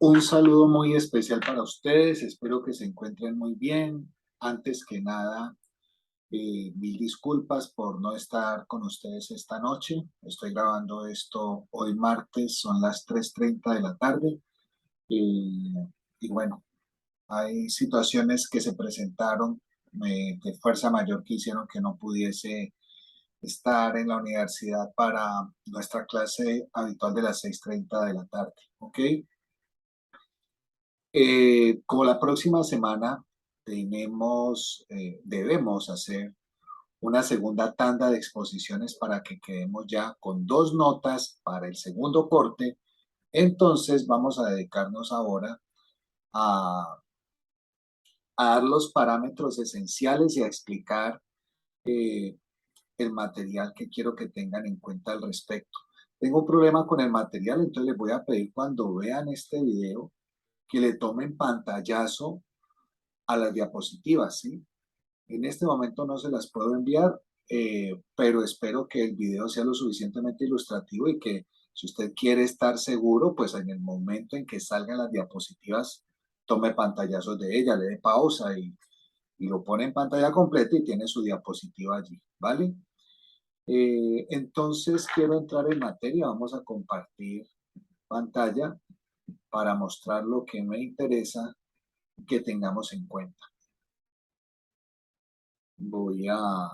Un saludo muy especial para ustedes, espero que se encuentren muy bien. Antes que nada, mil disculpas por no estar con ustedes esta noche. Estoy grabando esto hoy martes, son las 3:30 de la tarde. Y bueno, hay situaciones que se presentaron de fuerza mayor que hicieron que no pudiese estar en la universidad para nuestra clase habitual de las 6:30 de la tarde, ¿ok? Como la próxima semana debemos hacer una segunda tanda de exposiciones para que quedemos ya con 2 notas para el segundo corte, entonces vamos a dedicarnos ahora a, a dar los parámetros esenciales y a explicar eh, el material que quiero que tengan en cuenta al respecto. Tengo un problema con el material, entonces les voy a pedir cuando vean este video que le tomen pantallazo a las diapositivas, ¿sí? En este momento no se las puedo enviar, pero espero que el video sea lo suficientemente ilustrativo y que si usted quiere estar seguro, pues en el momento en que salgan las diapositivas, tome pantallazos de ella, le dé pausa y lo pone en pantalla completa y tiene su diapositiva allí, ¿vale? Entonces quiero entrar en materia, vamos a compartir pantalla para mostrar lo que me interesa que tengamos en cuenta. Voy a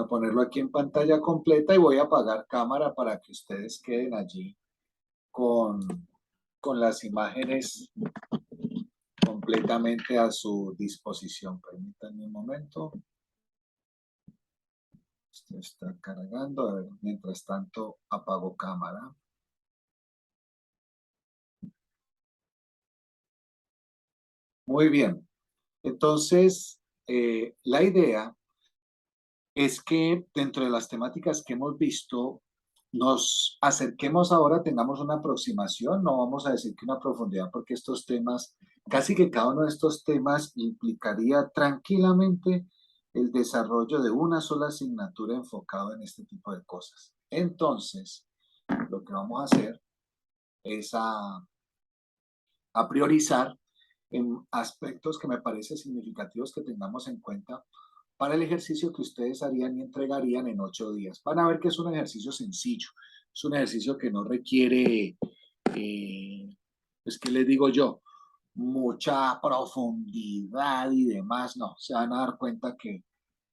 ponerlo aquí en pantalla completa y voy a apagar cámara para que ustedes queden allí con, con las imágenes completamente a su disposición. Permítanme un momento. Esto está cargando. A ver, mientras tanto, apago cámara. Muy bien. Entonces, la idea es que dentro de las temáticas que hemos visto, nos acerquemos ahora, tengamos una aproximación, no vamos a decir que una profundidad, porque estos temas, casi que cada uno de estos temas implicaría tranquilamente el desarrollo de una sola asignatura enfocado en este tipo de cosas. Entonces, lo que vamos a hacer es a priorizar en aspectos que me parece significativos que tengamos en cuenta para el ejercicio que ustedes harían y entregarían en 8 días. Van a ver que es un ejercicio sencillo, es un ejercicio que no requiere, pues, ¿qué les digo yo? Mucha profundidad y demás, no, se van a dar cuenta que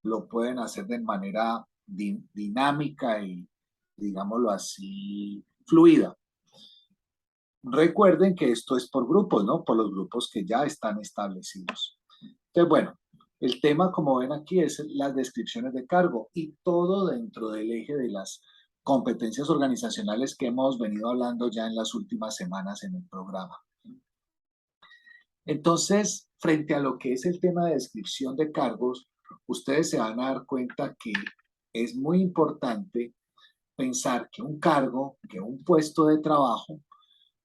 lo pueden hacer de manera dinámica y, digámoslo así, fluida. Recuerden que esto es por grupos, ¿no? Por los grupos que ya están establecidos. Entonces, bueno, el tema, como ven aquí, es las descripciones de cargo y todo dentro del eje de las competencias organizacionales que hemos venido hablando ya en las últimas semanas en el programa. Entonces, frente a lo que es el tema de descripción de cargos, ustedes se van a dar cuenta que es muy importante pensar que un cargo, que un puesto de trabajo,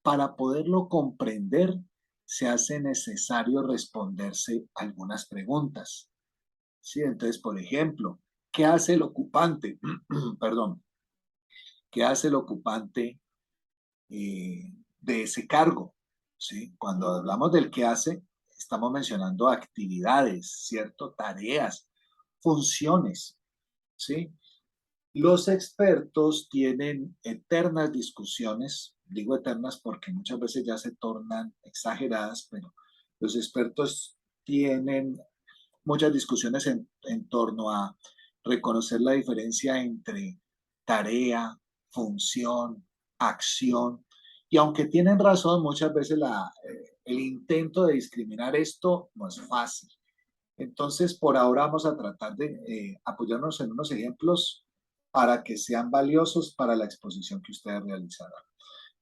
para poderlo comprender, se hace necesario responderse algunas preguntas. ¿Sí? Entonces, por ejemplo, ¿qué hace el ocupante? Perdón, ¿qué hace el ocupante de ese cargo? ¿Sí? Cuando hablamos del qué hace, estamos mencionando actividades, ¿cierto? Tareas, funciones, ¿sí? Los expertos tienen eternas discusiones, digo eternas porque muchas veces ya se tornan exageradas, pero los expertos tienen muchas discusiones en torno a reconocer la diferencia entre tarea, función, acción, y aunque tienen razón, muchas veces el intento de discriminar esto no es fácil. Entonces, por ahora vamos a tratar de apoyarnos en unos ejemplos para que sean valiosos para la exposición que ustedes realizarán.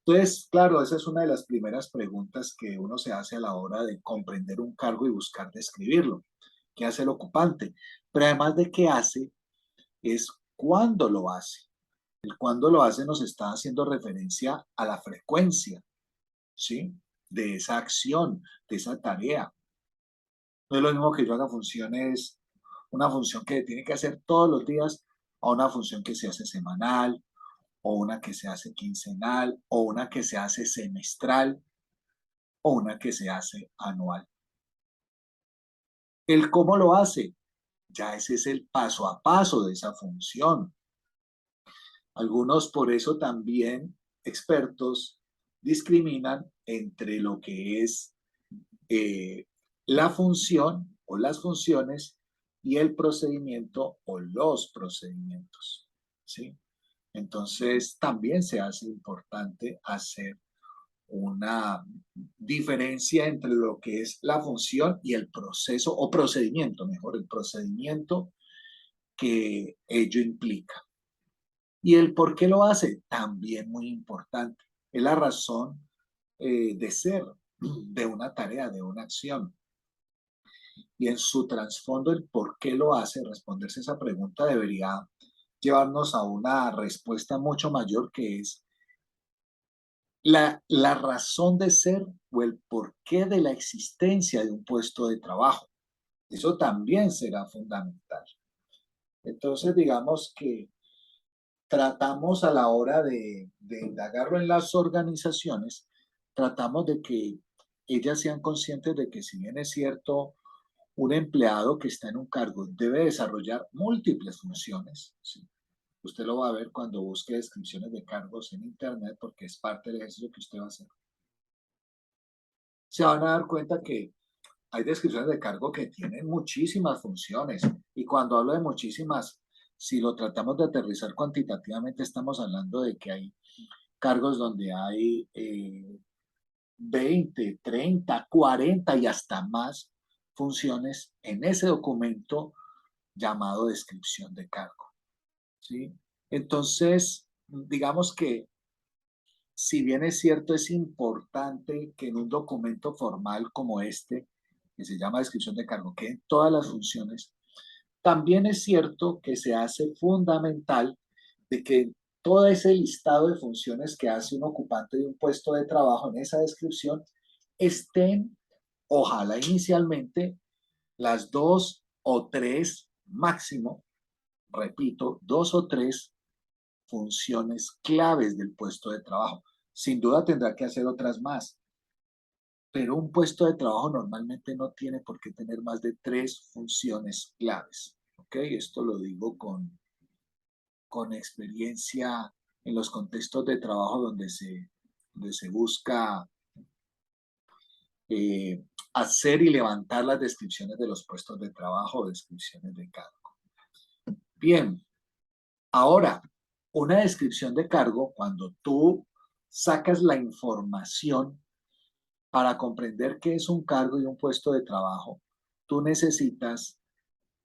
Entonces, claro, esa es una de las primeras preguntas que uno se hace a la hora de comprender un cargo y buscar describirlo. ¿Qué hace el ocupante? Pero además de qué hace, es cuándo lo hace. El cuándo lo hace nos está haciendo referencia a la frecuencia, ¿sí? De esa acción, de esa tarea. No es lo mismo que yo haga funciones, una función que tiene que hacer todos los días a una función que se hace semanal o una que se hace quincenal, o una que se hace semestral, o una que se hace anual. ¿El cómo lo hace? Ya ese es el paso a paso de esa función. Algunos por eso también expertos discriminan entre lo que es eh, la función o las funciones y el procedimiento o los procedimientos, ¿sí? Entonces también se hace importante hacer una diferencia entre lo que es la función y el proceso o procedimiento, mejor, el procedimiento que ello implica. Y el por qué lo hace, también muy importante. Es la razón de ser de una tarea, de una acción. Y en su trasfondo, el por qué lo hace, responderse esa pregunta debería llevarnos a una respuesta mucho mayor, que es la razón de ser o el porqué de la existencia de un puesto de trabajo. Eso también será fundamental. Entonces, digamos que tratamos a la hora de indagarlo en las organizaciones, tratamos de que ellas sean conscientes de que si bien es cierto, un empleado que está en un cargo debe desarrollar múltiples funciones, ¿sí? Usted lo va a ver cuando busque descripciones de cargos en Internet porque es parte del ejercicio que usted va a hacer. Se van a dar cuenta que hay descripciones de cargo que tienen muchísimas funciones y cuando hablo de muchísimas, si lo tratamos de aterrizar cuantitativamente, estamos hablando de que hay cargos donde hay 20, 30, 40 y hasta más funciones en ese documento llamado descripción de cargo, ¿sí? Entonces, digamos que si bien es cierto, es importante que en un documento formal como este, que se llama descripción de cargo, queden todas las funciones, también es cierto que se hace fundamental de que todo ese listado de funciones que hace un ocupante de un puesto de trabajo en esa descripción estén, ojalá inicialmente, las dos o tres máximo, repito, dos o tres funciones claves del puesto de trabajo. Sin duda tendrá que hacer otras más, pero un puesto de trabajo normalmente no tiene por qué tener más de tres funciones claves. ¿Ok? Esto lo digo con experiencia en los contextos de trabajo donde se busca eh, hacer y levantar las descripciones de los puestos de trabajo o descripciones de cargo. Bien, ahora, una descripción de cargo, cuando tú sacas la información para comprender qué es un cargo y un puesto de trabajo, tú necesitas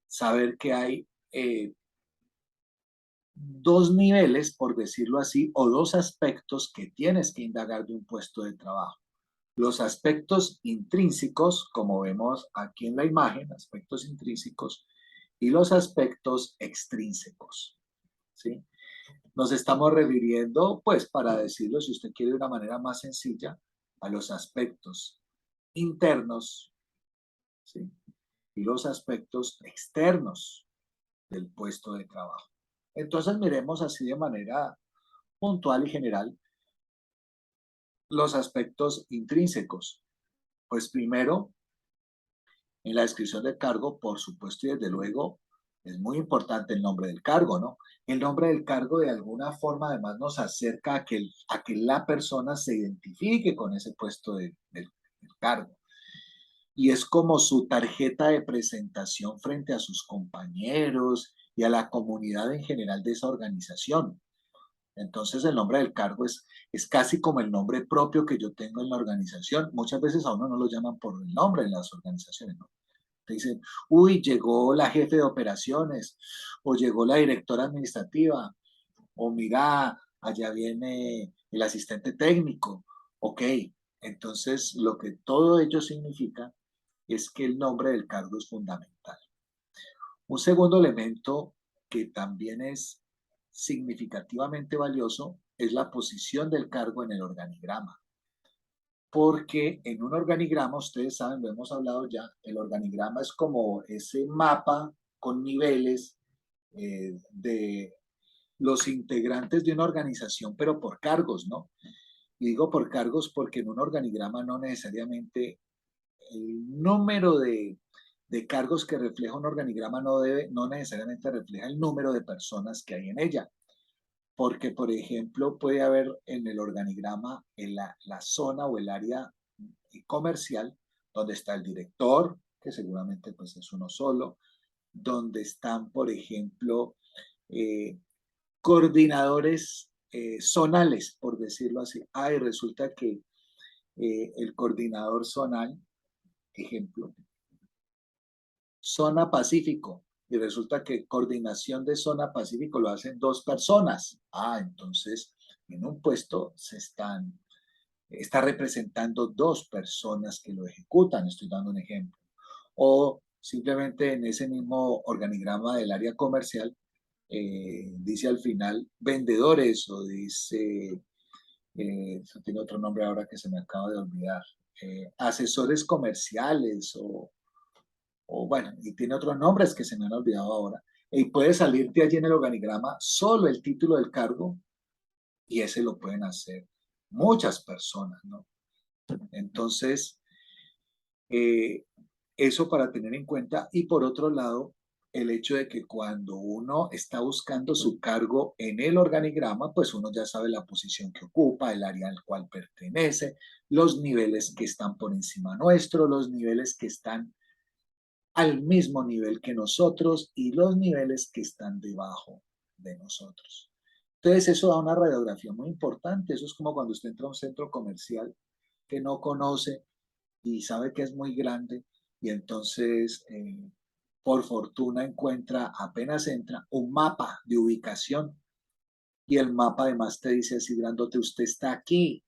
saber que hay dos niveles, por decirlo así, o dos aspectos que tienes que indagar de un puesto de trabajo. Los aspectos intrínsecos, como vemos aquí en la imagen, aspectos intrínsecos, y los aspectos extrínsecos, ¿sí? Nos estamos refiriendo, pues, para decirlo, si usted quiere de una manera más sencilla, a los aspectos internos, ¿sí? Y los aspectos externos del puesto de trabajo. Entonces, miremos así de manera puntual y general los aspectos intrínsecos. Pues primero, en la descripción del cargo, por supuesto, y desde luego, es muy importante el nombre del cargo, ¿no? El nombre del cargo de alguna forma además nos acerca a que la persona se identifique con ese puesto del cargo. Y es como su tarjeta de presentación frente a sus compañeros y a la comunidad en general de esa organización. Entonces el nombre del cargo es casi como el nombre propio que yo tengo en la organización. Muchas veces a uno no lo llaman por el nombre en las organizaciones, ¿no? Te dicen, uy, llegó la jefe de operaciones, o llegó la directora administrativa, o mira, allá viene el asistente técnico. Ok, entonces lo que todo ello significa es que el nombre del cargo es fundamental. Un segundo elemento que también es significativamente valioso es la posición del cargo en el organigrama. Porque en un organigrama, ustedes saben, lo hemos hablado ya, el organigrama es como ese mapa con niveles de los integrantes de una organización, pero por cargos, ¿no? Y digo por cargos porque en un organigrama no necesariamente el número de cargos que refleja un organigrama no necesariamente refleja el número de personas que hay en ella. Porque, por ejemplo, puede haber en el organigrama en la zona o el área comercial donde está el director, que seguramente pues es uno solo, donde están, por ejemplo, eh, coordinadores zonales, por decirlo así. Ah, y resulta que el coordinador zonal, ejemplo, zona Pacífico, y resulta que coordinación de zona Pacífico lo hacen dos personas. Ah, entonces en un puesto está representando dos personas que lo ejecutan, estoy dando un ejemplo. O simplemente en ese mismo organigrama del área comercial, dice al final vendedores o dice, eso tiene otro nombre ahora que se me acaba de olvidar, asesores comerciales o bueno, y tiene otros nombres que se me han olvidado ahora. Y puede salirte allí en el organigrama solo el título del cargo y ese lo pueden hacer muchas personas, ¿no? Entonces, eh, eso para tener en cuenta. Y por otro lado, el hecho de que cuando uno está buscando su cargo en el organigrama, pues uno ya sabe la posición que ocupa, el área al cual pertenece, los niveles que están por encima nuestro, los niveles que están al mismo nivel que nosotros y los niveles que están debajo de nosotros. Entonces eso da una radiografía muy importante. Eso es como cuando usted entra a un centro comercial que no conoce y sabe que es muy grande y entonces por fortuna encuentra, apenas entra, un mapa de ubicación y el mapa además te dice así grandote, usted está aquí.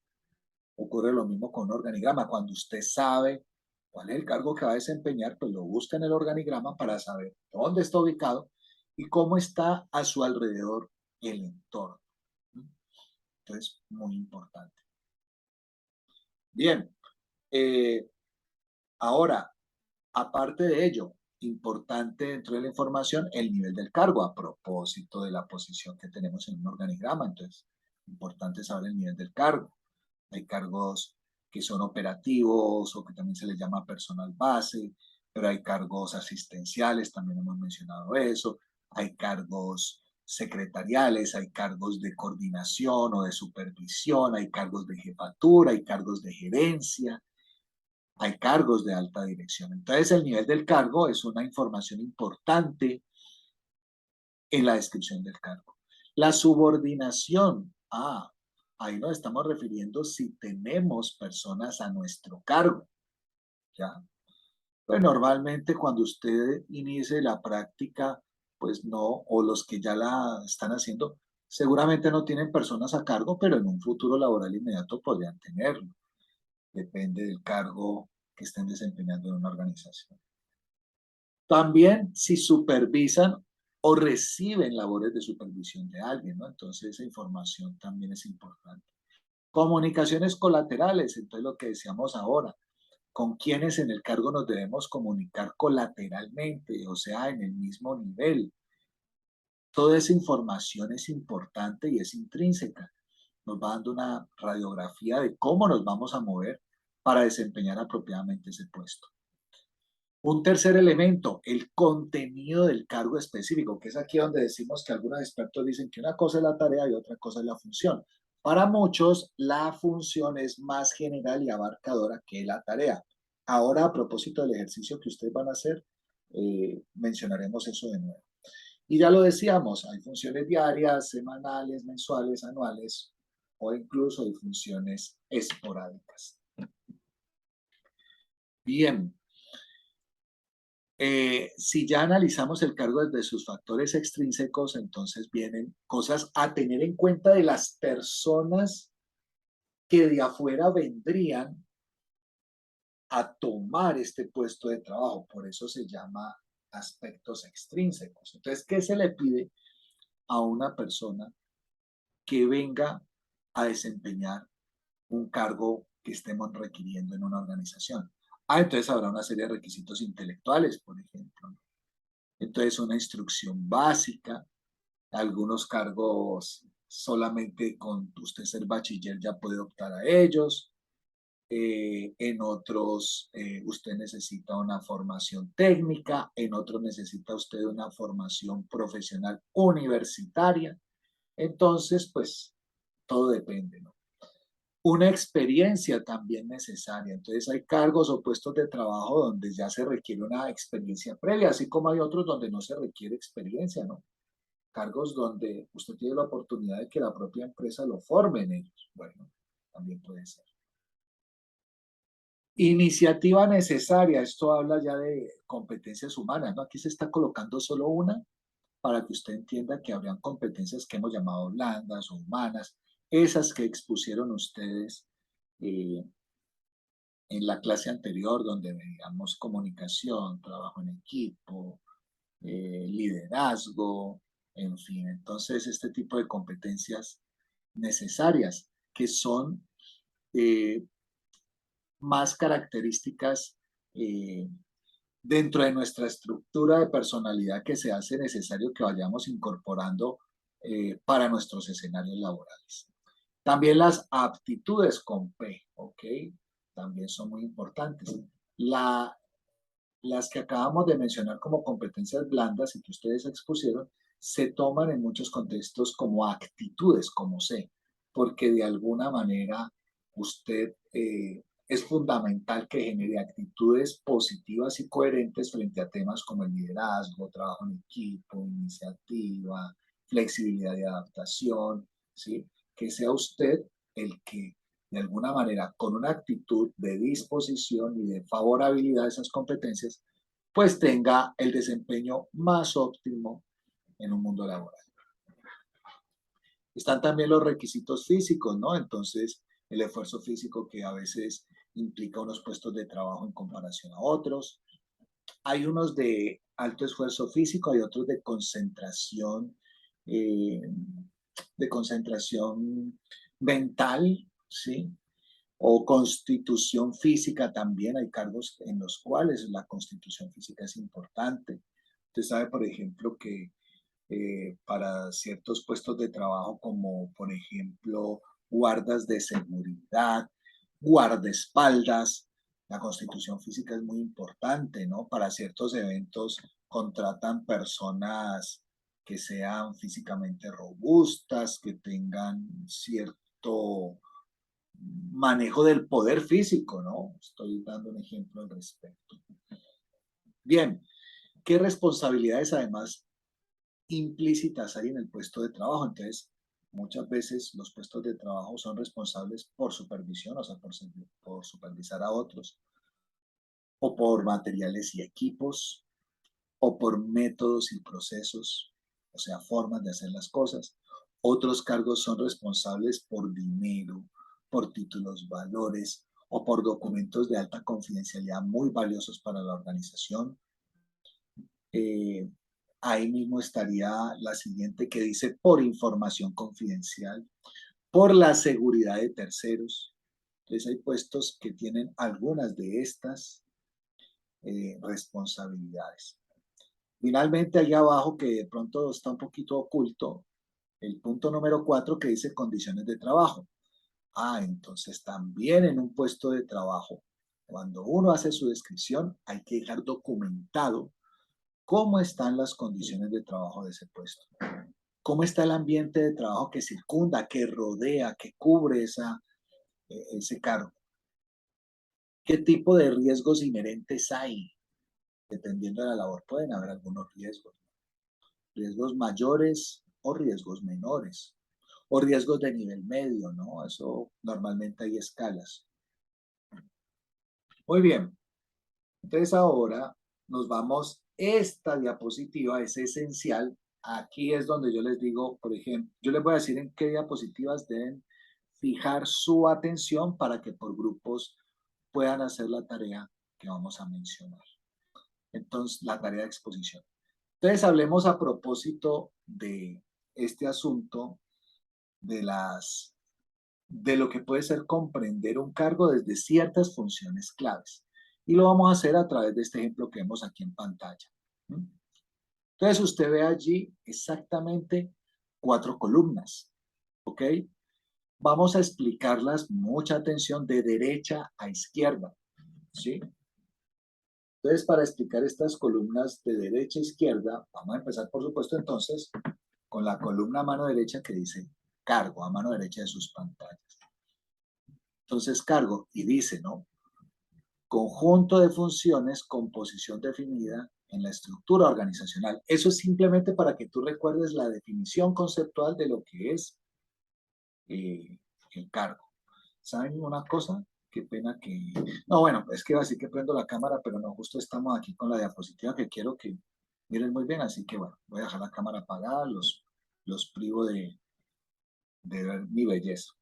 Ocurre lo mismo con un organigrama. Cuando usted sabe cuál es el cargo que va a desempeñar, pues lo busca en el organigrama para saber dónde está ubicado y cómo está a su alrededor el entorno. Entonces, muy importante. Bien, eh, ahora, aparte de ello, importante dentro de la información el nivel del cargo a propósito de la posición que tenemos en un organigrama. Entonces, importante saber el nivel del cargo. Hay cargos que son operativos o que también se les llama personal base, pero hay cargos asistenciales, también hemos mencionado eso, hay cargos secretariales, hay cargos de coordinación o de supervisión, hay cargos de jefatura, hay cargos de gerencia, hay cargos de alta dirección. Entonces, el nivel del cargo es una información importante en la descripción del cargo. La subordinación, ahí nos estamos refiriendo si tenemos personas a nuestro cargo, ¿ya? Pues normalmente cuando usted inicie la práctica, pues no, o los que ya la están haciendo, seguramente no tienen personas a cargo, pero en un futuro laboral inmediato podrían tenerlo. Depende del cargo que estén desempeñando en una organización. También si supervisan o reciben labores de supervisión de alguien, ¿no? Entonces esa información también es importante. Comunicaciones colaterales, entonces lo que decíamos ahora, con quienes en el cargo nos debemos comunicar colateralmente, o sea, en el mismo nivel. Toda esa información es importante y es intrínseca. Nos va dando una radiografía de cómo nos vamos a mover para desempeñar apropiadamente ese puesto. Un tercer elemento, el contenido del cargo específico, que es aquí donde decimos que algunos expertos dicen que una cosa es la tarea y otra cosa es la función. Para muchos, la función es más general y abarcadora que la tarea. Ahora, a propósito del ejercicio que ustedes van a hacer, mencionaremos eso de nuevo. Y ya lo decíamos, hay funciones diarias, semanales, mensuales, anuales o incluso hay funciones esporádicas. Bien, si ya analizamos el cargo desde sus factores extrínsecos, entonces vienen cosas a tener en cuenta de las personas que de afuera vendrían a tomar este puesto de trabajo. Por eso se llama aspectos extrínsecos. Entonces, ¿qué se le pide a una persona que venga a desempeñar un cargo que estemos requiriendo en una organización? Entonces habrá una serie de requisitos intelectuales, por ejemplo. Entonces, una instrucción básica, Algunos cargos solamente con usted ser bachiller ya puede optar a ellos. En otros usted necesita una formación técnica, en otros necesita usted una formación profesional universitaria. Entonces, pues todo depende, ¿no? Una experiencia también necesaria. Entonces hay cargos o puestos de trabajo donde ya se requiere una experiencia previa, así como hay otros donde no se requiere experiencia, ¿no? Cargos donde usted tiene la oportunidad de que la propia empresa lo forme en ellos. Bueno, también puede ser. Iniciativa necesaria, esto habla ya de competencias humanas, ¿no? Aquí se está colocando solo una para que usted entienda que habrían competencias que hemos llamado blandas o humanas, esas que expusieron ustedes eh, en la clase anterior, donde veíamos comunicación, trabajo en equipo, liderazgo, en fin. Entonces, este tipo de competencias necesarias que son eh, más características eh, dentro de nuestra estructura de personalidad que se hace necesario que vayamos incorporando para nuestros escenarios laborales. También las aptitudes con P, ¿ok? También son muy importantes. Las que acabamos de mencionar como competencias blandas y que ustedes expusieron, se toman en muchos contextos como actitudes, como C, porque de alguna manera usted es fundamental que genere actitudes positivas y coherentes frente a temas como el liderazgo, trabajo en equipo, iniciativa, flexibilidad y adaptación, ¿sí? Que sea usted el que de alguna manera, con una actitud de disposición y de favorabilidad a esas competencias, pues tenga el desempeño más óptimo en un mundo laboral. Están también los requisitos físicos, ¿no? Entonces, el esfuerzo físico que a veces implica unos puestos de trabajo en comparación a otros. Hay unos de alto esfuerzo físico, hay otros eh, de concentración mental, ¿sí? O constitución física también, hay cargos en los cuales la constitución física es importante. Usted sabe, por ejemplo, que para ciertos puestos de trabajo, como por ejemplo guardas de seguridad, guardaespaldas, la constitución física es muy importante, ¿no? Para ciertos eventos contratan personas que sean físicamente robustas, que tengan cierto manejo del poder físico, ¿no? Estoy dando un ejemplo al respecto. Bien, ¿qué responsabilidades además implícitas hay en el puesto de trabajo? Entonces, muchas veces los puestos de trabajo son responsables por supervisión, o sea, por supervisar a otros, o por materiales y equipos, o por métodos y procesos, o sea, formas de hacer las cosas. Otros cargos son responsables por dinero, por títulos, valores o por documentos de alta confidencialidad muy valiosos para la organización. Eh, Ahí mismo estaría la siguiente que dice por información confidencial, por la seguridad de terceros. Entonces hay puestos que tienen algunas de estas responsabilidades. Finalmente, allá abajo, que de pronto está un poquito oculto, el punto número 4 que dice condiciones de trabajo. Entonces también en un puesto de trabajo, cuando uno hace su descripción, hay que dejar documentado cómo están las condiciones de trabajo de ese puesto. Cómo está el ambiente de trabajo que circunda, que rodea, que cubre ese cargo. ¿Qué tipo de riesgos inherentes hay? Dependiendo de la labor, pueden haber algunos riesgos. Riesgos mayores o riesgos menores. O riesgos de nivel medio, ¿no? Eso normalmente hay escalas. Muy bien. Entonces ahora nos vamos, esta diapositiva es esencial. Aquí es donde yo les digo, por ejemplo, yo les voy a decir en qué diapositivas deben fijar su atención para que por grupos puedan hacer la tarea que vamos a mencionar. Entonces, la tarea de exposición. Entonces, hablemos a propósito de este asunto de lo que puede ser comprender un cargo desde ciertas funciones claves. Y lo vamos a hacer a través de este ejemplo que vemos aquí en pantalla. Entonces usted ve allí exactamente 4 columnas, ¿ok? Vamos a explicarlas, mucha atención, de derecha a izquierda, ¿sí? Entonces, para explicar estas columnas de derecha a izquierda, vamos a empezar, por supuesto, entonces, con la columna a mano derecha que dice cargo, a mano derecha de sus pantallas. Entonces, cargo, y dice, ¿no? Conjunto de funciones con posición definida en la estructura organizacional. Eso es simplemente para que tú recuerdes la definición conceptual de lo que es eh, el cargo. ¿Saben una cosa? Qué pena que... No, bueno, es que iba a decir que prendo la cámara, pero no, justo estamos aquí con la diapositiva que quiero que miren muy bien, así que bueno, voy a dejar la cámara apagada, los privo de ver mi belleza.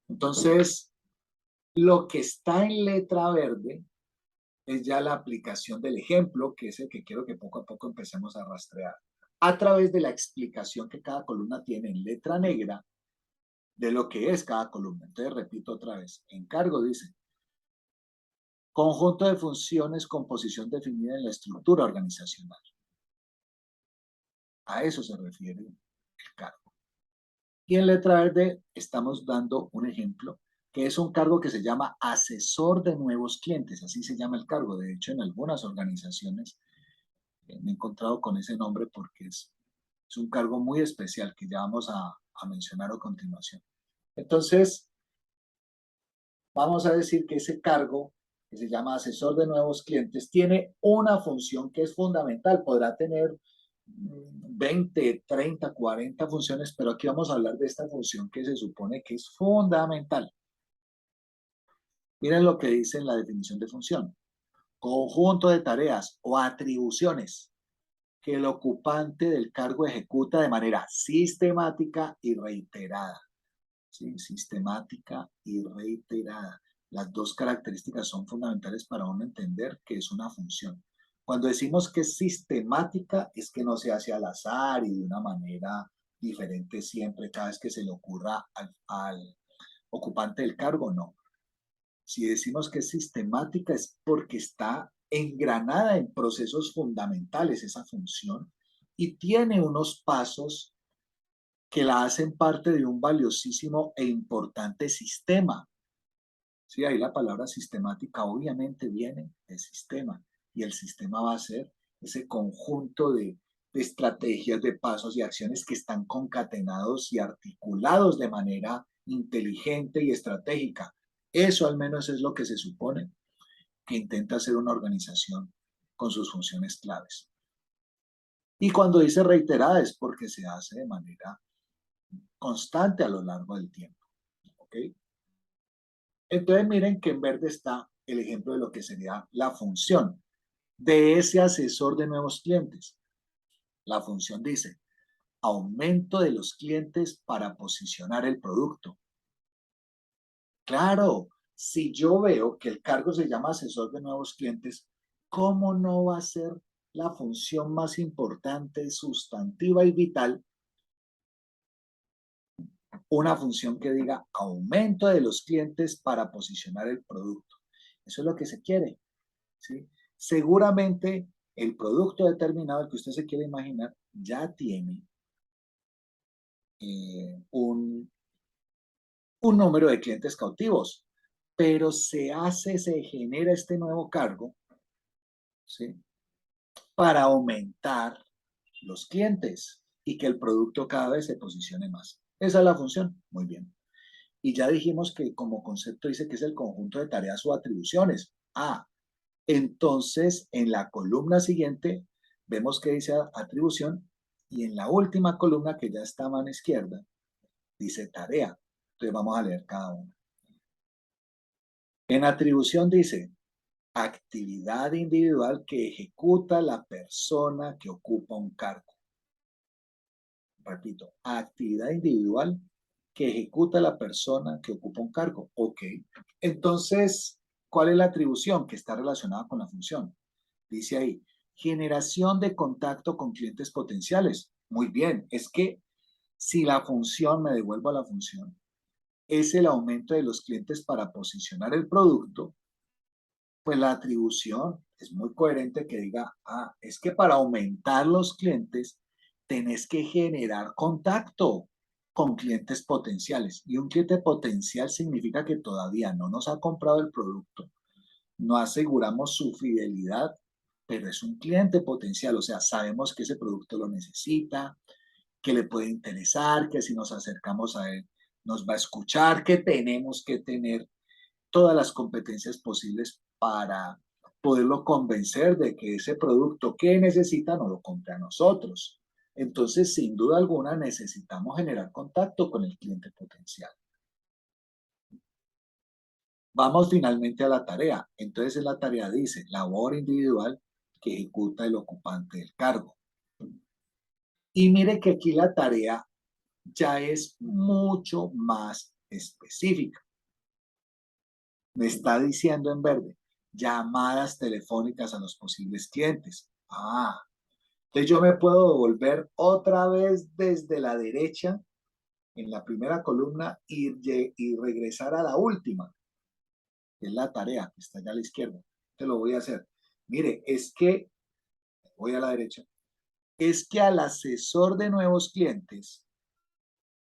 Entonces, lo que está en letra verde es ya la aplicación del ejemplo, que es el que quiero que poco a poco empecemos a rastrear, a través de la explicación que cada columna tiene en letra negra de lo que es cada columna. Entonces, repito otra vez, encargo dice, conjunto de funciones con posición definida en la estructura organizacional. A eso se refiere el cargo. Y en letra verde estamos dando un ejemplo, que es un cargo que se llama asesor de nuevos clientes, así se llama el cargo. De hecho, en algunas organizaciones me he encontrado con ese nombre porque es un cargo muy especial que ya vamos a mencionar a continuación. Entonces, vamos a decir que ese cargo, que se llama asesor de nuevos clientes, tiene una función que es fundamental. Podrá tener 20, 30, 40 funciones, pero aquí vamos a hablar de esta función que se supone que es fundamental. Miren lo que dice en la definición de función. Conjunto de tareas o atribuciones que el ocupante del cargo ejecuta de manera sistemática y reiterada. ¿Sí? Sistemática y reiterada. Las dos características son fundamentales para uno entender que es una función. Cuando decimos que es sistemática, es que no se hace al azar y de una manera diferente siempre, cada vez que se le ocurra al ocupante del cargo, no. Si decimos que es sistemática, es porque está engranada en procesos fundamentales esa función y tiene unos pasos que la hacen parte de un valiosísimo e importante sistema. Sí, ahí la palabra sistemática obviamente viene de sistema y el sistema va a ser ese conjunto de estrategias, de pasos y acciones que están concatenados y articulados de manera inteligente y estratégica. Eso al menos es lo que se supone que intenta hacer una organización con sus funciones claves. Y cuando dice reiterada es porque se hace de manera constante a lo largo del tiempo. ¿Ok? Entonces miren que en verde está el ejemplo de lo que sería la función de ese asesor de nuevos clientes. La función dice, aumento de los clientes para posicionar el producto. Claro, si yo veo que el cargo se llama asesor de nuevos clientes, ¿cómo no va a ser la función más importante, sustantiva y vital una función que diga aumento de los clientes para posicionar el producto? Eso es lo que se quiere, ¿sí? Seguramente el producto determinado, el que usted se quiere imaginar, ya tiene un número de clientes cautivos, pero se genera este nuevo cargo, ¿sí? Para aumentar los clientes y que el producto cada vez se posicione más. Esa es la función. Muy bien. Y ya dijimos que como concepto dice que es el conjunto de tareas o atribuciones. Ah, entonces en la columna siguiente vemos que dice atribución y en la última columna que ya está a mano izquierda dice tarea. Entonces vamos a leer cada una. En atribución dice actividad individual que ejecuta la persona que ocupa un cargo. Repito, actividad individual que ejecuta la persona que ocupa un cargo. Ok. Entonces, ¿cuál es la atribución que está relacionada con la función? Dice ahí, generación de contacto con clientes potenciales. Muy bien, es que si la función, me devuelvo a la función, es el aumento de los clientes para posicionar el producto, pues la atribución es muy coherente que diga, ah, es que para aumentar los clientes tenés que generar contacto con clientes potenciales. Y un cliente potencial significa que todavía no nos ha comprado el producto, no aseguramos su fidelidad, pero es un cliente potencial, o sea, sabemos que ese producto lo necesita, que le puede interesar, que si nos acercamos a él nos va a escuchar, que tenemos que tener todas las competencias posibles para poderlo convencer de que ese producto que necesita no lo compre a nosotros. Entonces, sin duda alguna, necesitamos generar contacto con el cliente potencial. Vamos finalmente a la tarea. Entonces, en la tarea dice labor individual que ejecuta el ocupante del cargo. Y mire que aquí la tarea ya es mucho más específica. Me está diciendo en verde, llamadas telefónicas a los posibles clientes. Entonces yo me puedo volver otra vez desde la derecha en la primera columna y regresar a la última, que es la tarea, que está allá a la izquierda. Te lo voy a hacer. Mire, es que, voy a la derecha, es que al asesor de nuevos clientes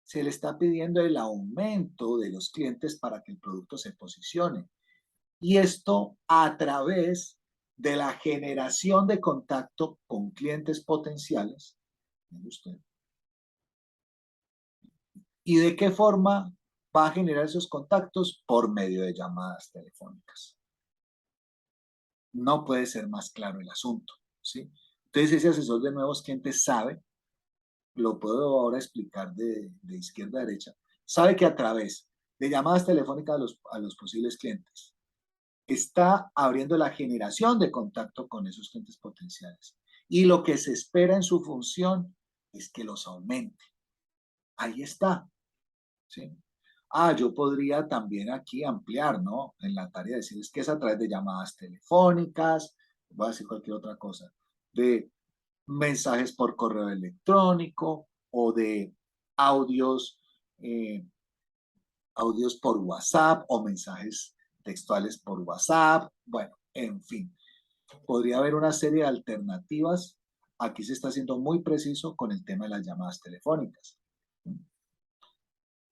se le está pidiendo el aumento de los clientes para que el producto se posicione. Y esto a través de la generación de contacto con clientes potenciales. Usted. ¿Y de qué forma va a generar esos contactos? Por medio de llamadas telefónicas. No puede ser más claro el asunto, ¿sí? Entonces ese asesor de nuevos clientes sabe, lo puedo ahora explicar de izquierda a derecha, sabe que a través de llamadas telefónicas a los posibles clientes, está abriendo la generación de contacto con esos clientes potenciales. Y lo que se espera en su función es que los aumente. Ahí está. ¿Sí? Yo podría también aquí ampliar, ¿no? En la tarea decirles que es a través de llamadas telefónicas, voy a decir cualquier otra cosa, de mensajes por correo electrónico o de audios, audios por WhatsApp o mensajes textuales por WhatsApp. Bueno, en fin, podría haber una serie de alternativas. Aquí se está siendo muy preciso con el tema de las llamadas telefónicas.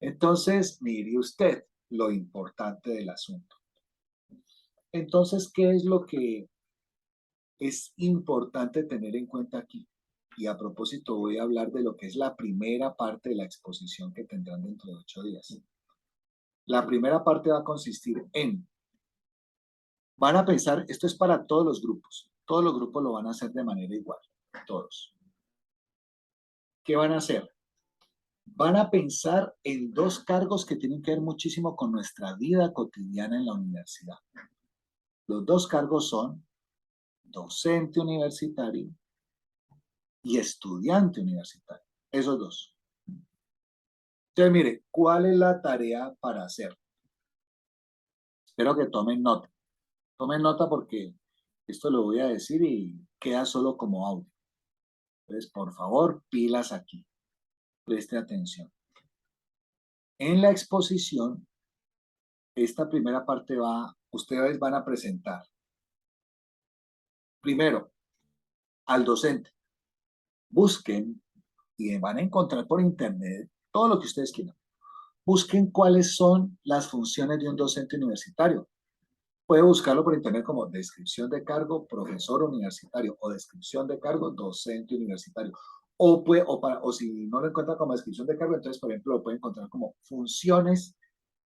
Entonces, mire usted lo importante del asunto. Entonces, ¿qué es lo que es importante tener en cuenta aquí? Y a propósito, voy a hablar de lo que es la primera parte de la exposición que tendrán dentro de 8 días. La primera parte va a consistir en, van a pensar, esto es para todos los grupos lo van a hacer de manera igual, todos. ¿Qué van a hacer? Van a pensar en dos cargos que tienen que ver muchísimo con nuestra vida cotidiana en la universidad. Los dos cargos son docente universitario y estudiante universitario. Esos dos. Entonces, mire, ¿cuál es la tarea para hacer? Espero que tomen nota. Tomen nota porque esto lo voy a decir y queda solo como audio. Entonces, por favor, pilas aquí. Preste atención. En la exposición, esta primera parte ustedes van a presentar primero al docente. Busquen y van a encontrar por internet todo lo que ustedes quieran. Busquen cuáles son las funciones de un docente universitario. Puede buscarlo por internet como descripción de cargo profesor universitario o descripción de cargo docente universitario. O si no lo encuentra como descripción de cargo, entonces, por ejemplo, lo puede encontrar como funciones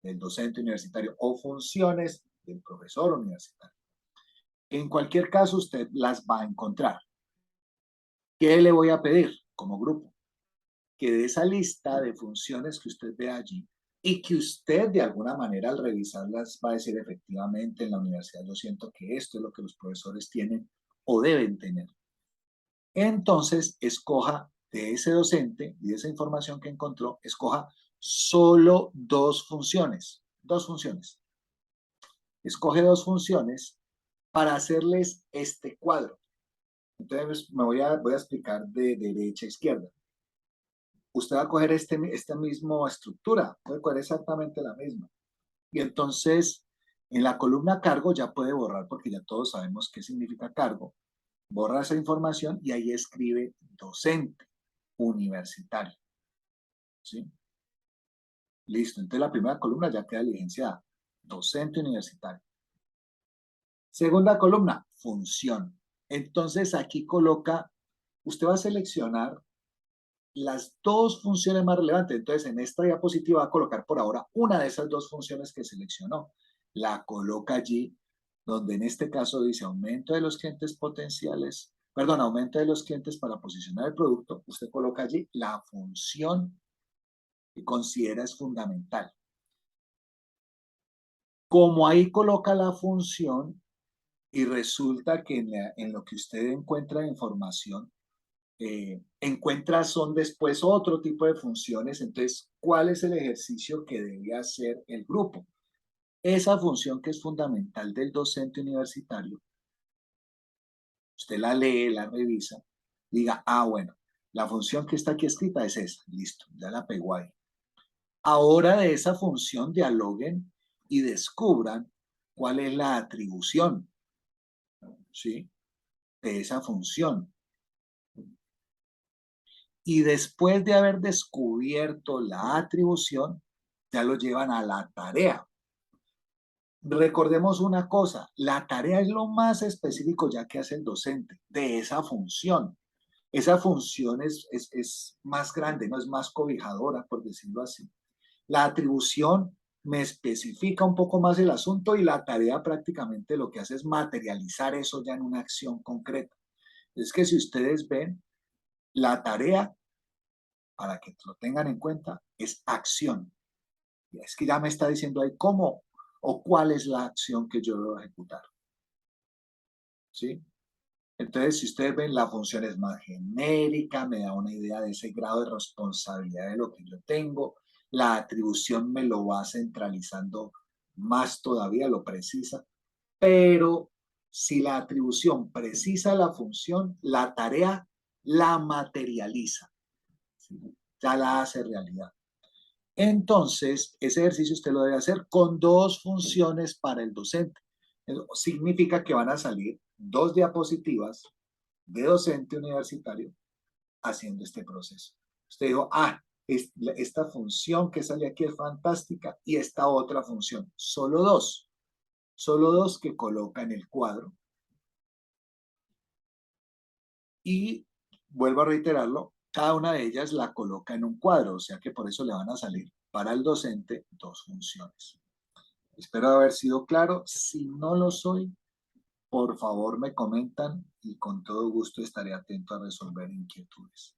del docente universitario o funciones del profesor universitario. En cualquier caso, usted las va a encontrar. ¿Qué le voy a pedir como grupo? Que de esa lista de funciones que usted ve allí y que usted de alguna manera al revisarlas va a decir efectivamente en la universidad yo siento que esto es lo que los profesores tienen o deben tener. Entonces, escoja de ese docente y de esa información que encontró, escoja solo dos funciones. Dos funciones. Escoge dos funciones para hacerles este cuadro. Entonces, voy a explicar de derecha a izquierda. Usted va a coger esta misma estructura, puede coger exactamente la misma. Y entonces, en la columna cargo ya puede borrar, porque ya todos sabemos qué significa cargo. Borra esa información y ahí escribe docente. universitario. ¿Sí? Listo, entonces la primera columna ya queda diligenciada. Docente universitario. Segunda columna, función. Entonces aquí coloca, usted va a seleccionar las dos funciones más relevantes. Entonces en esta diapositiva va a colocar por ahora una de esas dos funciones que seleccionó. La coloca allí, donde en este caso dice aumento de los clientes potenciales, perdón, aumento de los clientes para posicionar el producto. Usted coloca allí la función que considera es fundamental. Como ahí coloca la función y resulta que en lo que usted encuentra de información, encuentra son después otro tipo de funciones, entonces, ¿cuál es el ejercicio que debe hacer el grupo? Esa función que es fundamental del docente universitario, usted la lee, la revisa, diga, bueno, la función que está aquí escrita es esa, listo, ya la pegó ahí. Ahora de esa función dialoguen y descubran cuál es la atribución, ¿sí? De esa función. Y después de haber descubierto la atribución, ya lo llevan a la tarea. Recordemos una cosa, la tarea es lo más específico ya que hace el docente de esa función. Esa función es más grande, no es más cobijadora, por decirlo así. La atribución me especifica un poco más el asunto y la tarea prácticamente lo que hace es materializar eso ya en una acción concreta. Es que si ustedes ven, la tarea, para que lo tengan en cuenta, es acción. Es que ya me está diciendo ahí cómo o cuál es la acción que yo debo ejecutar. ¿Sí? Entonces, si ustedes ven, la función es más genérica, me da una idea de ese grado de responsabilidad de lo que yo tengo. La atribución me lo va centralizando más todavía, lo precisa. Pero si la atribución precisa la función, la tarea la materializa. ¿Sí? Ya la hace realidad. Entonces, ese ejercicio usted lo debe hacer con dos funciones para el docente. Eso significa que van a salir dos diapositivas de docente universitario haciendo este proceso. Usted dijo, esta función que sale aquí es fantástica y esta otra función. Solo dos que coloca en el cuadro. Y vuelvo a reiterarlo, cada una de ellas la coloca en un cuadro, o sea que por eso le van a salir para el docente dos funciones. Espero haber sido claro. Si no lo soy, por favor me comentan y con todo gusto estaré atento a resolver inquietudes.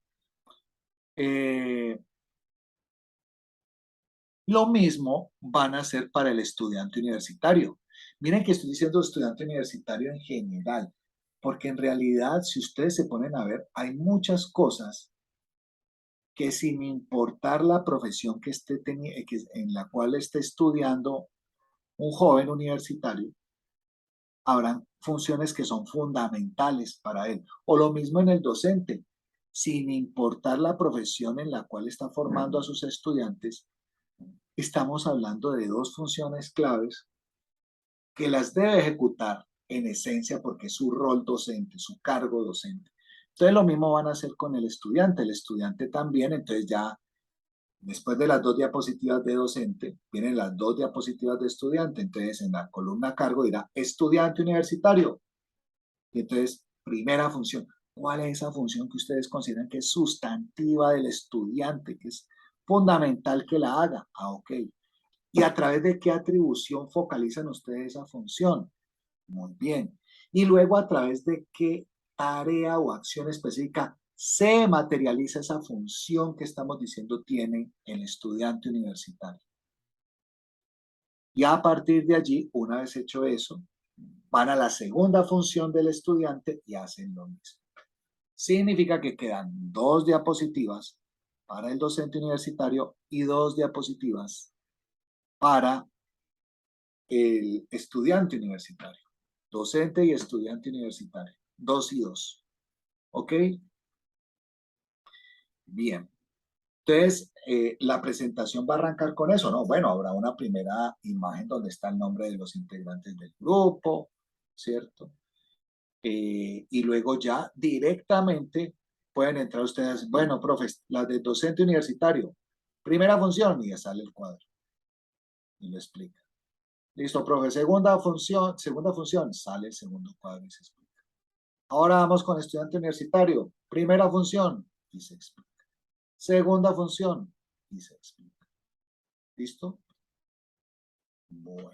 Lo mismo van a hacer para el estudiante universitario. Miren que estoy diciendo estudiante universitario en general, porque en realidad, si ustedes se ponen a ver, hay muchas cosas que sin importar la profesión que en la cual esté estudiando un joven universitario, habrán funciones que son fundamentales para él. O lo mismo en el docente, sin importar la profesión en la cual está formando a sus estudiantes, estamos hablando de dos funciones claves que las debe ejecutar en esencia porque es su rol docente, su cargo docente. Entonces lo mismo van a hacer con el estudiante también, entonces ya después de las dos diapositivas de docente, vienen las dos diapositivas de estudiante. Entonces, en la columna cargo dirá estudiante universitario. Y entonces, primera función. ¿Cuál es esa función que ustedes consideran que es sustantiva del estudiante, que es fundamental que la haga? Ok. ¿Y a través de qué atribución focalizan ustedes esa función? Muy bien. Y luego, ¿a través de qué tarea o acción específica se materializa esa función que estamos diciendo tiene el estudiante universitario? Y a partir de allí, una vez hecho eso, van a la segunda función del estudiante y hacen lo mismo. Significa que quedan dos diapositivas para el docente universitario y dos diapositivas para el estudiante universitario. Docente y estudiante universitario. 2 y 2. ¿Ok? Bien. Entonces, la presentación va a arrancar con eso, ¿no? Bueno, habrá una primera imagen donde está el nombre de los integrantes del grupo, ¿cierto? Y luego ya directamente pueden entrar ustedes, bueno, profes, las de docente universitario, primera función, y ya sale el cuadro y lo explica. Listo, profe, segunda función, sale el segundo cuadro y se explica. Ahora vamos con estudiante universitario, primera función, y se explica. Segunda función, y se explica. ¿Listo? Bueno.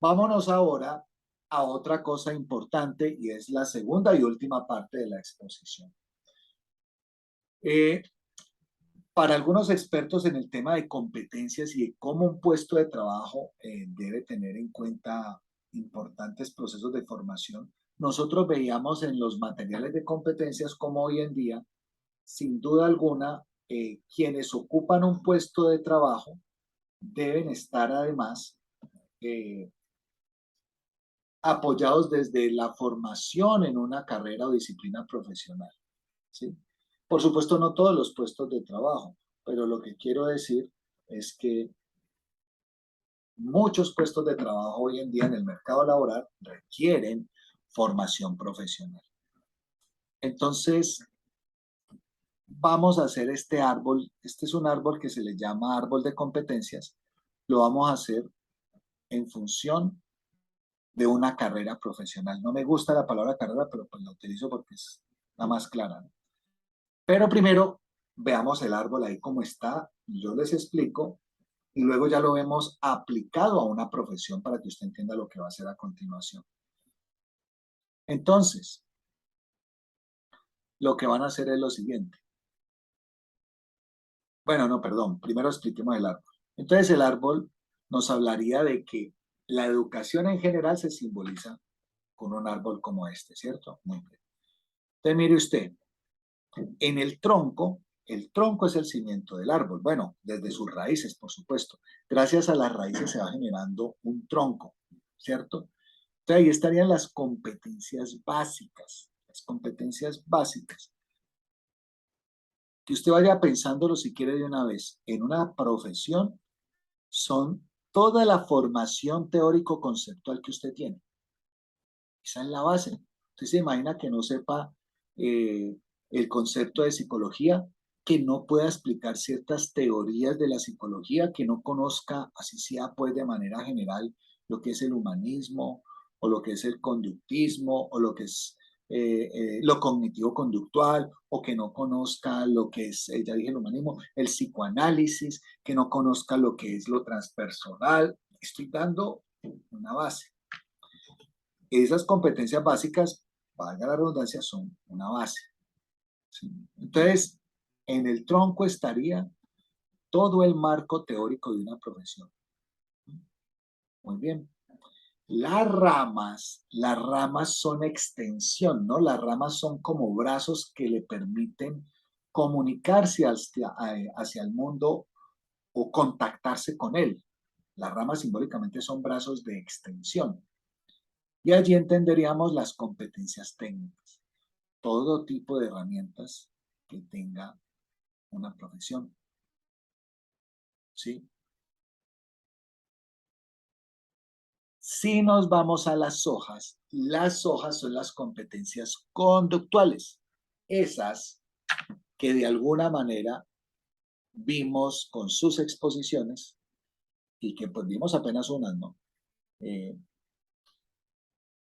Vámonos ahora a otra cosa importante y es la segunda y última parte de la exposición. Eh, para algunos expertos en el tema de competencias y de cómo un puesto de trabajo debe tener en cuenta importantes procesos de formación, nosotros veíamos en los materiales de competencias como hoy en día, sin duda alguna, quienes ocupan un puesto de trabajo deben estar además eh, apoyados desde la formación en una carrera o disciplina profesional, ¿sí? Por supuesto, no todos los puestos de trabajo, pero lo que quiero decir es que muchos puestos de trabajo hoy en día en el mercado laboral requieren formación profesional. Entonces, vamos a hacer este árbol. Este es un árbol que se le llama árbol de competencias. Lo vamos a hacer en función de una carrera profesional. No me gusta la palabra carrera, pero pues la utilizo porque es la más clara, ¿no? Pero primero veamos el árbol ahí como está, yo les explico y luego ya lo vemos aplicado a una profesión para que usted entienda lo que va a hacer a continuación. Entonces, lo que van a hacer es lo siguiente. Bueno, no, perdón, primero expliquemos el árbol. Entonces el árbol nos hablaría de que la educación en general se simboliza con un árbol como este, ¿cierto? Muy bien. Entonces mire usted, en el tronco es el cimiento del árbol. Bueno, desde sus raíces, por supuesto. Gracias a las raíces se va generando un tronco, ¿cierto? Entonces ahí estarían las competencias básicas. Las competencias básicas. Que usted vaya pensándolo si quiere de una vez. En una profesión son toda la formación teórico-conceptual que usted tiene. Esa es la base. Usted se imagina que no sepa eh, el concepto de psicología, que no pueda explicar ciertas teorías de la psicología, que no conozca, así sea pues de manera general, lo que es el humanismo o lo que es el conductismo o lo que es lo cognitivo-conductual o que no conozca lo que es, ya dije el humanismo, el psicoanálisis, que no conozca lo que es lo transpersonal. Estoy dando una base. Esas competencias básicas, valga la redundancia, son una base. ¿Sí? Entonces, en el tronco estaría todo el marco teórico de una profesión. Muy bien. Las ramas son extensión, ¿no? Las ramas son como brazos que le permiten comunicarse hacia el mundo o contactarse con él. Las ramas simbólicamente son brazos de extensión. Y allí entenderíamos las competencias técnicas, todo tipo de herramientas que tenga una profesión. ¿Sí? Si nos vamos a las hojas son las competencias conductuales, esas que de alguna manera vimos con sus exposiciones y que pues vimos apenas unas, ¿no? Eh,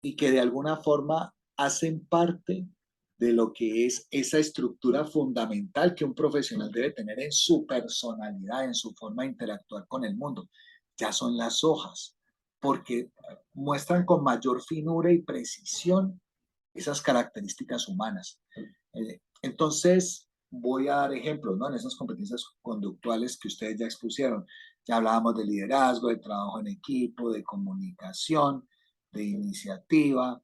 y que de alguna forma hacen parte de lo que es esa estructura fundamental que un profesional debe tener en su personalidad, en su forma de interactuar con el mundo. Ya son las hojas, porque muestran con mayor finura y precisión esas características humanas. Entonces, voy a dar ejemplos, ¿no? En esas competencias conductuales que ustedes ya expusieron. Ya hablábamos de liderazgo, de trabajo en equipo, de comunicación, de iniciativa,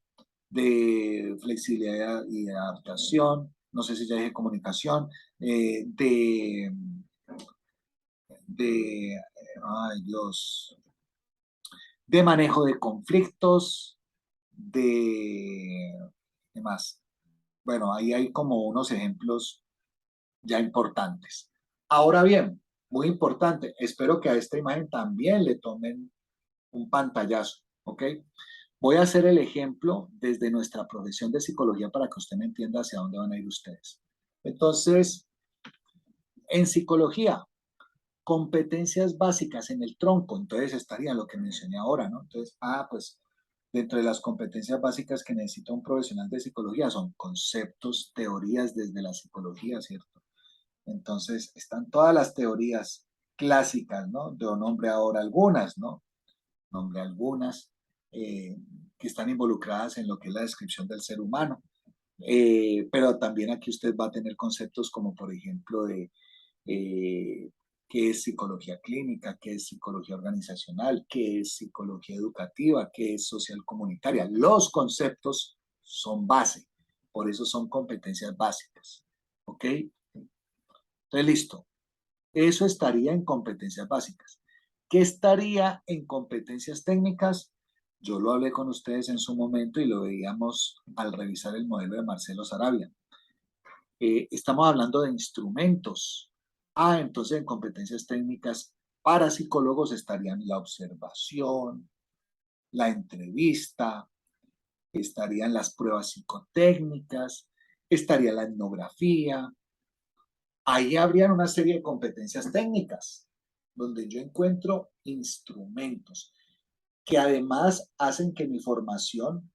de flexibilidad y de adaptación. No sé si ya dije comunicación, de, ay Dios, de manejo de conflictos, ¿qué más? Bueno, ahí hay como unos ejemplos ya importantes. Ahora bien, muy importante, espero que a esta imagen también le tomen un pantallazo, ¿ok? Voy a hacer el ejemplo desde nuestra profesión de psicología para que usted me entienda hacia dónde van a ir ustedes. Entonces, en psicología, competencias básicas en el tronco, entonces estaría lo que mencioné ahora, ¿no? Entonces, pues dentro de las competencias básicas que necesita un profesional de psicología son conceptos, teorías desde la psicología, ¿cierto? Entonces, están todas las teorías clásicas, ¿no? Yo nombré ahora algunas, ¿no? Nombré algunas eh, que están involucradas en lo que es la descripción del ser humano. Pero también aquí usted va a tener conceptos como, por ejemplo, de eh, qué es psicología clínica, qué es psicología organizacional, qué es psicología educativa, qué es social comunitaria. Los conceptos son base, por eso son competencias básicas. ¿Ok? Entonces, listo. Eso estaría en competencias básicas. ¿Qué estaría en competencias técnicas? Yo lo hablé con ustedes en su momento y lo veíamos al revisar el modelo de Marcelo Sarabia. Estamos hablando de instrumentos. Entonces en competencias técnicas para psicólogos estarían la observación, la entrevista, estarían las pruebas psicotécnicas, estaría la etnografía. Ahí habrían una serie de competencias técnicas donde yo encuentro instrumentos que además hacen que mi formación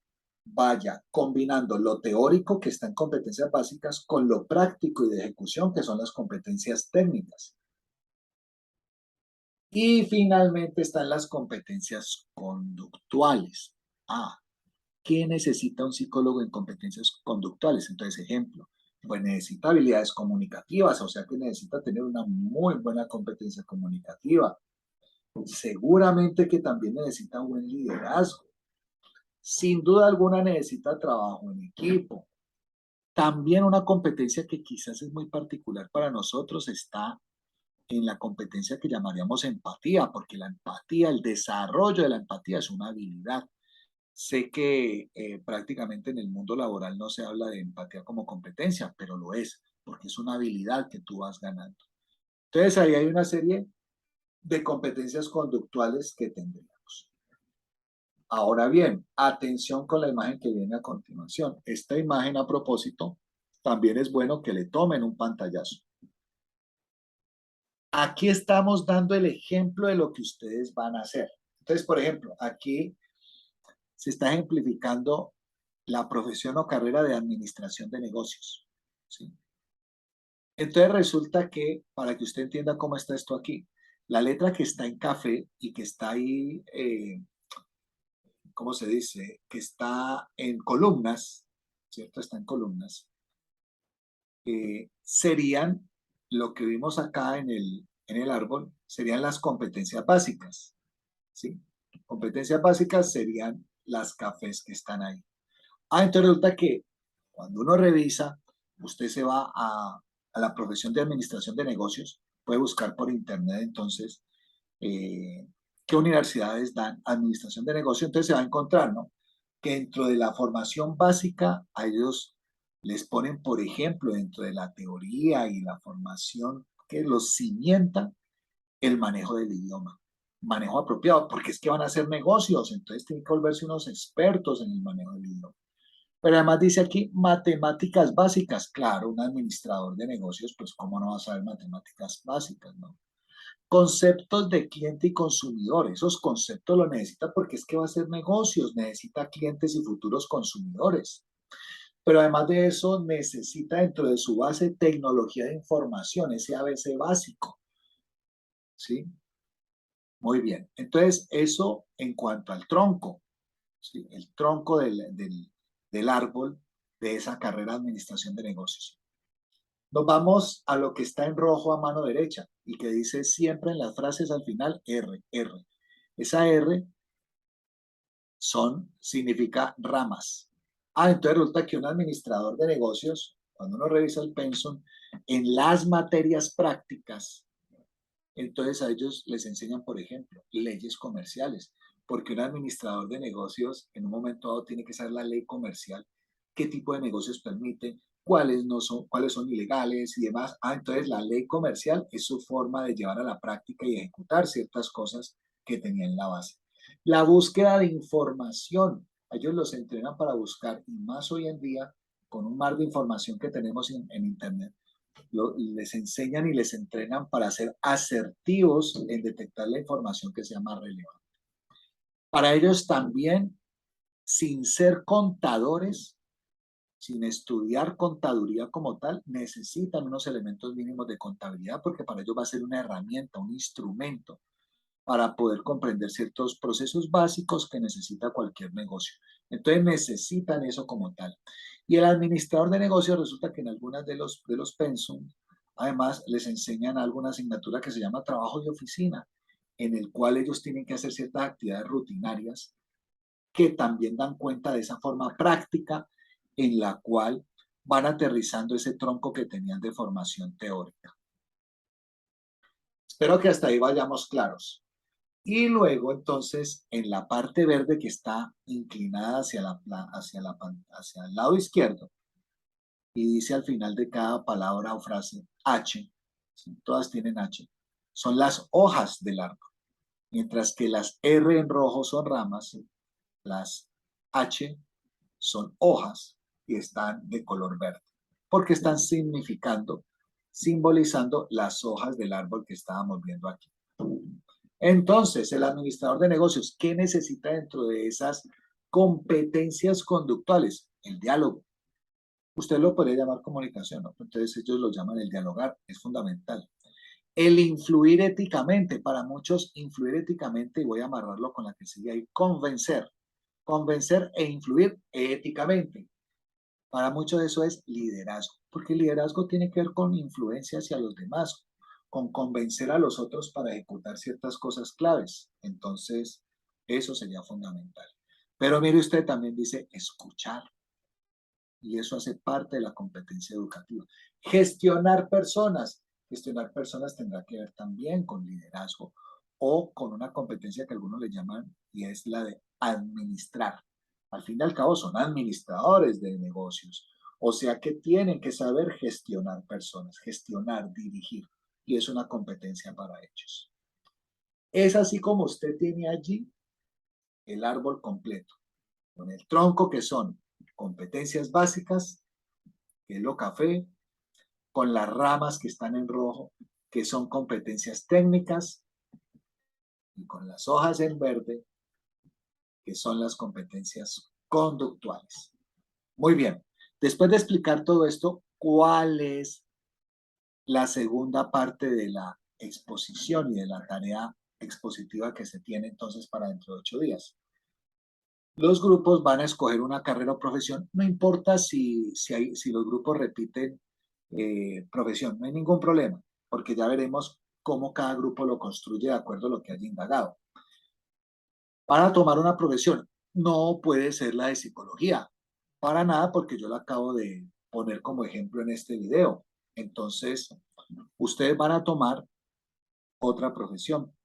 vaya combinando lo teórico que está en competencias básicas con lo práctico y de ejecución que son las competencias técnicas. Y finalmente están las competencias conductuales. ¿Qué necesita un psicólogo en competencias conductuales? Entonces, ejemplo, pues necesita habilidades comunicativas, o sea que necesita tener una muy buena competencia comunicativa. Seguramente que también necesita un buen liderazgo. Sin duda alguna necesita trabajo en equipo. También una competencia que quizás es muy particular para nosotros está en la competencia que llamaríamos empatía, porque la empatía, el desarrollo de la empatía es una habilidad. Sé que prácticamente en el mundo laboral no se habla de empatía como competencia, pero lo es, porque es una habilidad que tú vas ganando. Entonces ahí hay una serie de competencias conductuales que tendríamos. Ahora bien, atención con la imagen que viene a continuación. Esta imagen a propósito, también es bueno que le tomen un pantallazo. Aquí estamos dando el ejemplo de lo que ustedes van a hacer. Entonces, por ejemplo, aquí se está ejemplificando la profesión o carrera de administración de negocios. ¿Sí? Entonces resulta que, para que usted entienda cómo está esto aquí, la letra que está en café y que está ahí, ¿cómo se dice? Que está en columnas, ¿cierto? Está en columnas, serían lo que vimos acá en el árbol, serían las competencias básicas, ¿sí? Competencias básicas serían las cafés que están ahí. Entonces resulta que cuando uno revisa, usted se va a la profesión de administración de negocios, puede buscar por internet entonces eh, qué universidades dan administración de negocios, entonces se va a encontrar, ¿no? Que dentro de la formación básica a ellos les ponen, por ejemplo, dentro de la teoría y la formación que los cimientan el manejo del idioma, manejo apropiado, porque es que van a hacer negocios, entonces tienen que volverse unos expertos en el manejo del idioma. Pero además dice aquí matemáticas básicas. Claro, un administrador de negocios, pues cómo no va a saber matemáticas básicas, ¿no? Conceptos de cliente y consumidor. Esos conceptos los necesita porque es que va a hacer negocios, necesita clientes y futuros consumidores. Pero además de eso, necesita dentro de su base tecnología de información, ese ABC básico. ¿Sí? Muy bien. Entonces, eso en cuanto al tronco. ¿Sí? El tronco del árbol de esa carrera de administración de negocios. Nos vamos a lo que está en rojo a mano derecha y que dice siempre en las frases al final R, R. Esa R significa ramas. Entonces resulta que un administrador de negocios, cuando uno revisa el pensum, en las materias prácticas, entonces a ellos les enseñan, por ejemplo, leyes comerciales, porque un administrador de negocios en un momento dado tiene que saber la ley comercial, qué tipo de negocios permite, cuáles no son, cuáles son ilegales y demás. Entonces la ley comercial es su forma de llevar a la práctica y ejecutar ciertas cosas que tenía en la base. La búsqueda de información. A ellos los entrenan para buscar, y más hoy en día, con un mar de información que tenemos en Internet, les enseñan y les entrenan para ser asertivos en detectar la información que sea más relevante. Para ellos también, sin ser contadores, sin estudiar contaduría como tal, necesitan unos elementos mínimos de contabilidad porque para ellos va a ser una herramienta, un instrumento para poder comprender ciertos procesos básicos que necesita cualquier negocio. Entonces necesitan eso como tal. Y el administrador de negocios resulta que en algunas de los pensum, además les enseñan alguna asignatura que se llama trabajo de oficina, en el cual ellos tienen que hacer ciertas actividades rutinarias que también dan cuenta de esa forma práctica en la cual van aterrizando ese tronco que tenían de formación teórica. Espero que hasta ahí vayamos claros. Y luego, entonces, en la parte verde que está inclinada hacia el lado izquierdo y dice al final de cada palabra o frase H, ¿sí? Todas tienen H, son las hojas del árbol, mientras que las R en rojo son ramas, las H son hojas y están de color verde, porque están simbolizando las hojas del árbol que estábamos viendo aquí. Entonces, el administrador de negocios, ¿qué necesita dentro de esas competencias conductuales? El diálogo. Usted lo puede llamar comunicación, ¿no? Entonces ellos lo llaman el dialogar, es fundamental. El influir éticamente, para muchos influir éticamente, y voy a amarrarlo con la que sigue ahí, convencer e influir éticamente. Para muchos eso es liderazgo, porque el liderazgo tiene que ver con influencia hacia los demás, con convencer a los otros para ejecutar ciertas cosas claves. Entonces, eso sería fundamental. Pero mire usted, también dice escuchar, y eso hace parte de la competencia educativa. Gestionar personas tendrá que ver también con liderazgo o con una competencia que algunos le llaman y es la de administrar. Al fin y al cabo son administradores de negocios, o sea que tienen que saber gestionar personas, gestionar, dirigir, y es una competencia para ellos. Es así como usted tiene allí el árbol completo, con el tronco que son competencias básicas, que es lo café, con las ramas que están en rojo, que son competencias técnicas, y con las hojas en verde, que son las competencias conductuales. Muy bien, después de explicar todo esto, ¿cuál es la segunda parte de la exposición y de la tarea expositiva que se tiene entonces para dentro de 8 días? Los grupos van a escoger una carrera o profesión, no importa si los grupos repiten profesión, no hay ningún problema, porque ya veremos cómo cada grupo lo construye de acuerdo a lo que haya indagado. Van a tomar una profesión, no puede ser la de psicología, para nada, porque yo la acabo de poner como ejemplo en este video. Entonces, ustedes van a tomar otra profesión.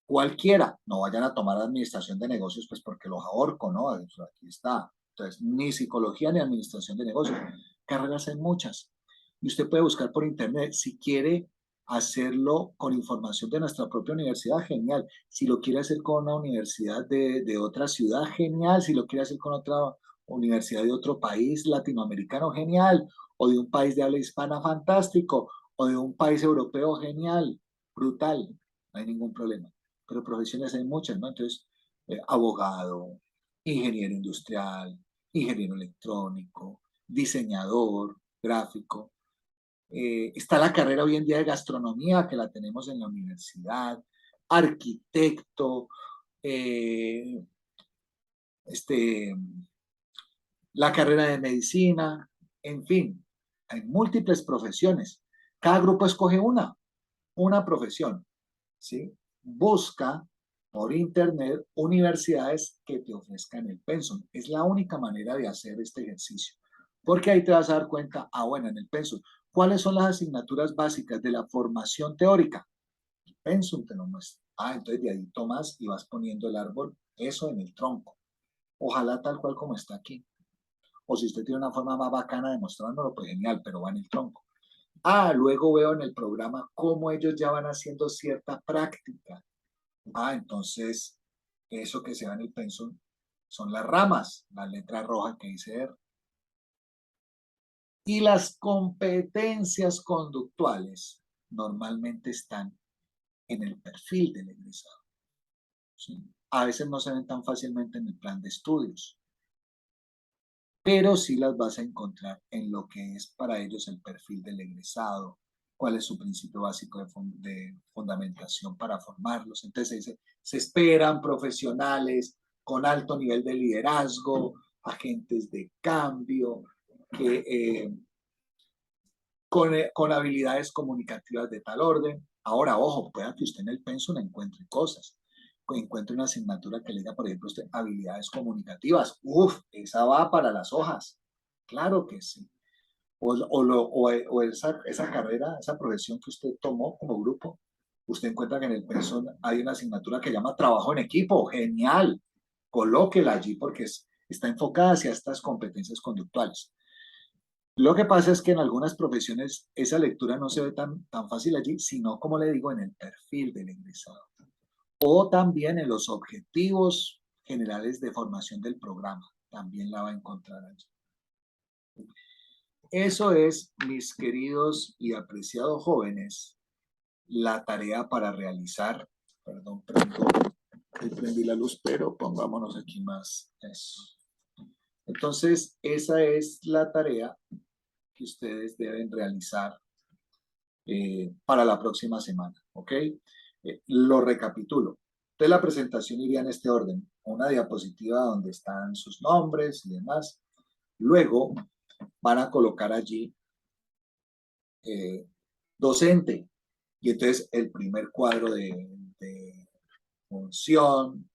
Cualquiera, no vayan a tomar administración de negocios, pues porque los ahorco, ¿no? Aquí está. Entonces, ni psicología ni administración de negocios. Carreras hay muchas. Y usted puede buscar por internet. Si quiere hacerlo con información de nuestra propia universidad, genial. Si lo quiere hacer con una universidad de otra ciudad, genial. Si lo quiere hacer con otra universidad de otro país latinoamericano, genial. O de un país de habla hispana, fantástico. O de un país europeo, genial. Brutal. No hay ningún problema, pero profesiones hay muchas, ¿no? Entonces, abogado, ingeniero industrial, ingeniero electrónico, diseñador gráfico. Está la carrera hoy en día de gastronomía, que la tenemos en la universidad, arquitecto, eh, este, la carrera de medicina, en fin, hay múltiples profesiones. Cada grupo escoge una profesión, ¿sí? Busca por internet universidades que te ofrezcan el pensum. Es la única manera de hacer este ejercicio. Porque ahí te vas a dar cuenta, bueno, en el pensum, ¿cuáles son las asignaturas básicas de la formación teórica? El pensum te lo muestra. Entonces de ahí tomas y vas poniendo el árbol, eso en el tronco. Ojalá tal cual como está aquí. O si usted tiene una forma más bacana de mostrármelo, pues genial, pero va en el tronco. Luego veo en el programa cómo ellos ya van haciendo cierta práctica. Entonces Eso que se va en el pensum son las ramas, la letra roja que dice R. Y las competencias conductuales normalmente están en el perfil del egresado. ¿Sí? A veces no se ven tan fácilmente en el plan de estudios, pero sí las vas a encontrar en lo que es para ellos el perfil del egresado, cuál es su principio básico de fundamentación para formarlos. Entonces se esperan profesionales con alto nivel de liderazgo, agentes de cambio, que con habilidades comunicativas de tal orden. Ahora, ojo, pueda que usted en el pensum encuentre cosas. Encuentre una asignatura que le diga, por ejemplo, usted habilidades comunicativas. Uf, esa va para las hojas. Claro que sí. O esa carrera, esa profesión que usted tomó como grupo, usted encuentra que en el pensum hay una asignatura que llama trabajo en equipo. Genial. Colóquela allí porque está enfocada hacia estas competencias conductuales. Lo que pasa es que en algunas profesiones esa lectura no se ve tan fácil allí, sino, como le digo, en el perfil del egresado o también en los objetivos generales de formación del programa. También la va a encontrar allí. Eso es, mis queridos y apreciados jóvenes, la tarea para realizar. Perdón, prendí la luz, pero pongámonos aquí más. Eso. Entonces, esa es la tarea que ustedes deben realizar para la próxima semana, ¿ok? Lo recapitulo. Entonces la presentación iría en este orden. Una diapositiva donde están sus nombres y demás. Luego van a colocar allí docente. Y entonces el primer cuadro de función,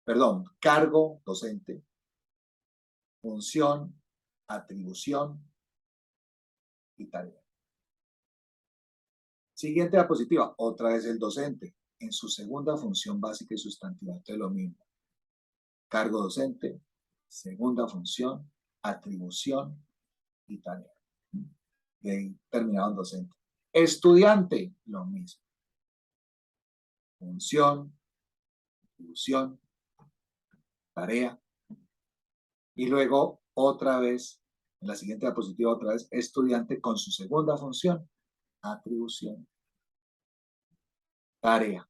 perdón, cargo, docente, función, atribución y tarea. Siguiente diapositiva, otra vez el docente, en su segunda función básica y sustantiva. Entonces lo mismo. Cargo docente, segunda función, atribución y tarea. Y ahí terminado en docente. Estudiante, lo mismo. Función, atribución, tarea. Y luego otra vez, en la siguiente diapositiva, otra vez, estudiante con su segunda función, atribución, tarea.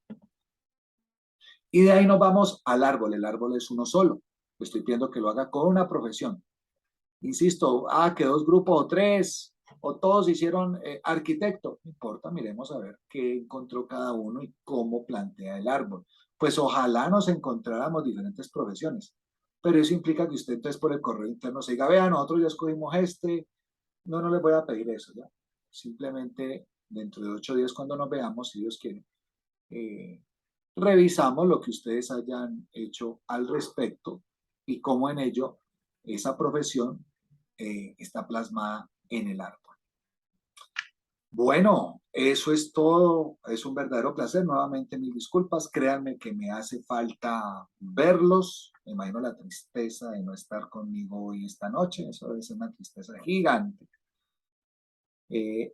Y de ahí nos vamos al árbol. El árbol es uno solo. Estoy pidiendo que lo haga con una profesión. Insisto, que dos grupos o tres, o todos hicieron arquitecto. No importa, miremos a ver qué encontró cada uno y cómo plantea el árbol. Pues ojalá nos encontráramos diferentes profesiones. Pero eso implica que usted entonces por el correo interno se diga, vea, nosotros ya escogimos este. No les voy a pedir eso ya. Simplemente dentro de 8 días cuando nos veamos, si Dios quiere, revisamos lo que ustedes hayan hecho al respecto y cómo en ello esa profesión está plasmada en el árbol. Bueno, eso es todo. Es un verdadero placer. Nuevamente mis disculpas. Créanme que me hace falta verlos. Me imagino la tristeza de no estar conmigo hoy esta noche. Eso debe ser una tristeza gigante.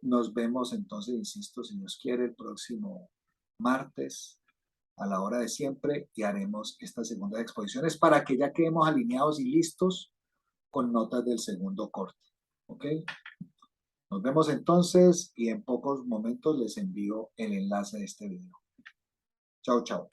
Nos vemos entonces, insisto, si Dios quiere, el próximo martes a la hora de siempre y haremos estas segundas exposiciones para que ya quedemos alineados y listos con notas del segundo corte. ¿Ok? Nos vemos entonces y en pocos momentos les envío el enlace de este video. Chao, chao.